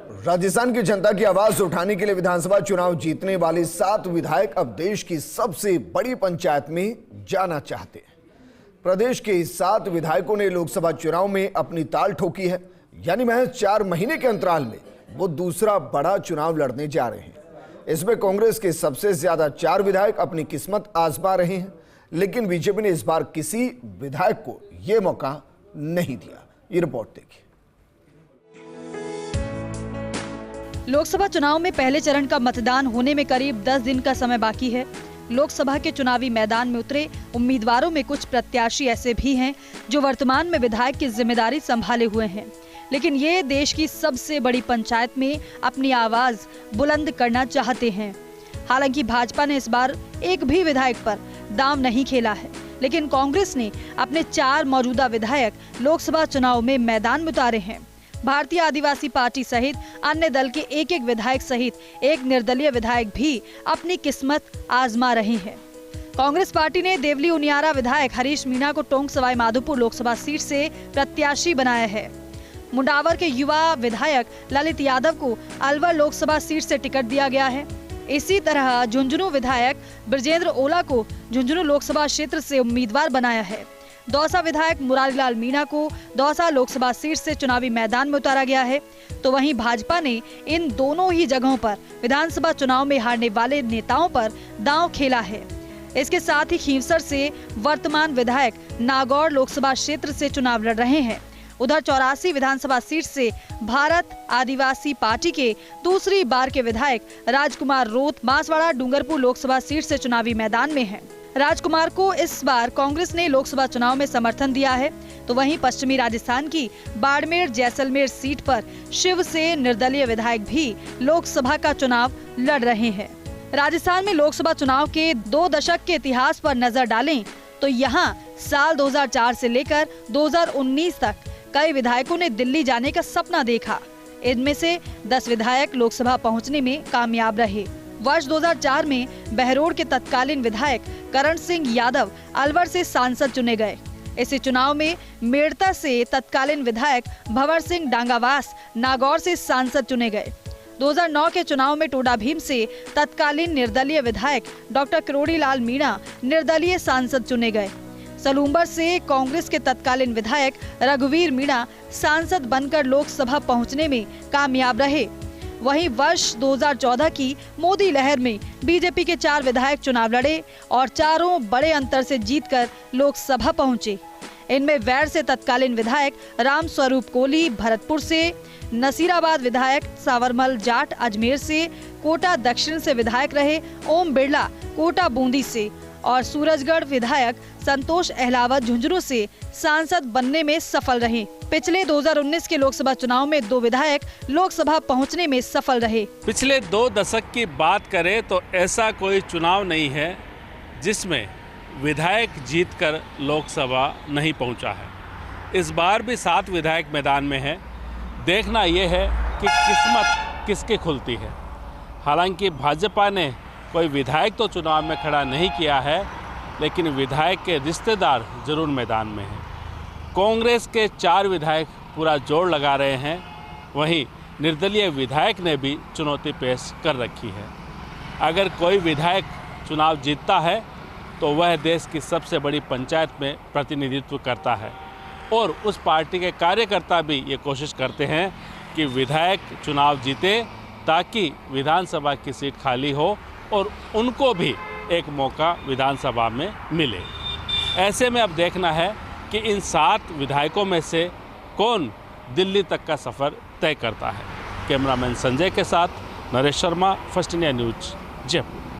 राजस्थान की जनता की आवाज उठाने के लिए विधानसभा चुनाव जीतने वाले 7 विधायक अब देश की सबसे बड़ी पंचायत में जाना चाहते हैं। प्रदेश के 7 विधायकों ने लोकसभा चुनाव में अपनी ताल ठोकी है, यानी महज 4 महीने के अंतराल में वो दूसरा बड़ा चुनाव लड़ने जा रहे हैं। इसमें कांग्रेस के सबसे ज्यादा 4 विधायक अपनी किस्मत आजमा रहे हैं, लेकिन बीजेपी ने इस बार किसी विधायक को यह मौका नहीं दिया। ये रिपोर्ट देखिए। लोकसभा चुनाव में पहले चरण का मतदान होने में करीब 10 दिन का समय बाकी है। लोकसभा के चुनावी मैदान में उतरे उम्मीदवारों में कुछ प्रत्याशी ऐसे भी हैं जो वर्तमान में विधायक की जिम्मेदारी संभाले हुए हैं, लेकिन ये देश की सबसे बड़ी पंचायत में अपनी आवाज बुलंद करना चाहते हैं। हालांकि भाजपा ने इस बार एक भी विधायक पर दांव नहीं खेला है, लेकिन कांग्रेस ने अपने 4 मौजूदा विधायक लोकसभा चुनाव में मैदान में उतारे हैं। भारतीय आदिवासी पार्टी सहित अन्य दल के एक विधायक सहित एक निर्दलीय विधायक भी अपनी किस्मत आजमा रहे हैं। कांग्रेस पार्टी ने देवली उनियारा विधायक हरीश मीणा को टोंक सवाई माधोपुर लोकसभा सीट से प्रत्याशी बनाया है। मुंडावर के युवा विधायक ललित यादव को अलवर लोकसभा सीट से टिकट दिया गया है। इसी तरह झुंझुनू विधायक ब्रजेंद्र ओला को झुंझुनू लोकसभा क्षेत्र से उम्मीदवार बनाया है। दौसा विधायक मुरारीलाल मीणा को दौसा लोकसभा सीट से चुनावी मैदान में उतारा गया है, तो वहीं भाजपा ने इन दोनों ही जगहों पर विधानसभा चुनाव में हारने वाले नेताओं पर दांव खेला है। इसके साथ ही खींवसर से वर्तमान विधायक नागौर लोकसभा क्षेत्र से चुनाव लड़ रहे हैं। उधर 84 विधानसभा सीट से भारत आदिवासी पार्टी के दूसरी बार के विधायक राजकुमार रोत बांसवाड़ा डूंगरपुर लोकसभा सीट से चुनावी मैदान में हैं। राजकुमार को इस बार कांग्रेस ने लोकसभा चुनाव में समर्थन दिया है, तो वहीं पश्चिमी राजस्थान की बाड़मेर जैसलमेर सीट पर शिव से निर्दलीय विधायक भी लोकसभा का चुनाव लड़ रहे हैं। राजस्थान में लोकसभा चुनाव के 2 दशक के इतिहास पर नजर डालें तो यहाँ साल 2004 से लेकर 2019 तक कई विधायकों ने दिल्ली जाने का सपना देखा। इनमें से 10 विधायक लोकसभा पहुँचने में कामयाब रहे। वर्ष 2004 में बहरोड के तत्कालीन विधायक करण सिंह यादव अलवर से सांसद चुने गए। इसी चुनाव में मेड़ता से तत्कालीन विधायक भंवर सिंह डांगावास नागौर से सांसद चुने गए। 2009 के चुनाव में टोडा भीम से तत्कालीन निर्दलीय विधायक डॉक्टर किरोड़ीलाल मीणा निर्दलीय सांसद चुने गए। सलूम्बर से कांग्रेस के तत्कालीन विधायक रघुवीर मीणा सांसद बनकर लोकसभा पहुंचने में कामयाब रहे। वहीं वर्ष 2014 की मोदी लहर में बीजेपी के 4 विधायक चुनाव लड़े और चारों बड़े अंतर से जीतकर लोकसभा पहुंचे। इनमें वैर से तत्कालीन विधायक राम स्वरूप कोहली भरतपुर से, नसीराबाद विधायक सावरमल जाट अजमेर से, कोटा दक्षिण से विधायक रहे ओम बिरला कोटा बूंदी से और सूरजगढ़ विधायक संतोष अहलावत झुंझुनू से सांसद बनने में सफल रहे। पिछले 2019 के लोकसभा चुनाव में 2 विधायक लोकसभा पहुंचने में सफल रहे। पिछले 2 दशक की बात करें तो ऐसा कोई चुनाव नहीं है जिसमें विधायक जीतकर लोकसभा नहीं पहुंचा है। इस बार भी 7 विधायक मैदान में हैं। देखना यह है कि किस्मत किसकी खुलती है। हालांकि भाजपा ने कोई विधायक तो चुनाव में खड़ा नहीं किया है, लेकिन विधायक के रिश्तेदार जरूर मैदान में हैं। कांग्रेस के 4 विधायक पूरा जोर लगा रहे हैं, वहीं निर्दलीय विधायक ने भी चुनौती पेश कर रखी है। अगर कोई विधायक चुनाव जीतता है तो वह देश की सबसे बड़ी पंचायत में प्रतिनिधित्व करता है और उस पार्टी के कार्यकर्ता भी ये कोशिश करते हैं कि विधायक चुनाव जीते ताकि विधानसभा की सीट खाली हो और उनको भी एक मौका विधानसभा में मिले। ऐसे में अब देखना है कि इन 7 विधायकों में से कौन दिल्ली तक का सफ़र तय करता है। कैमरामैन संजय के साथ Naresh Sharma, first India news, Jaipur.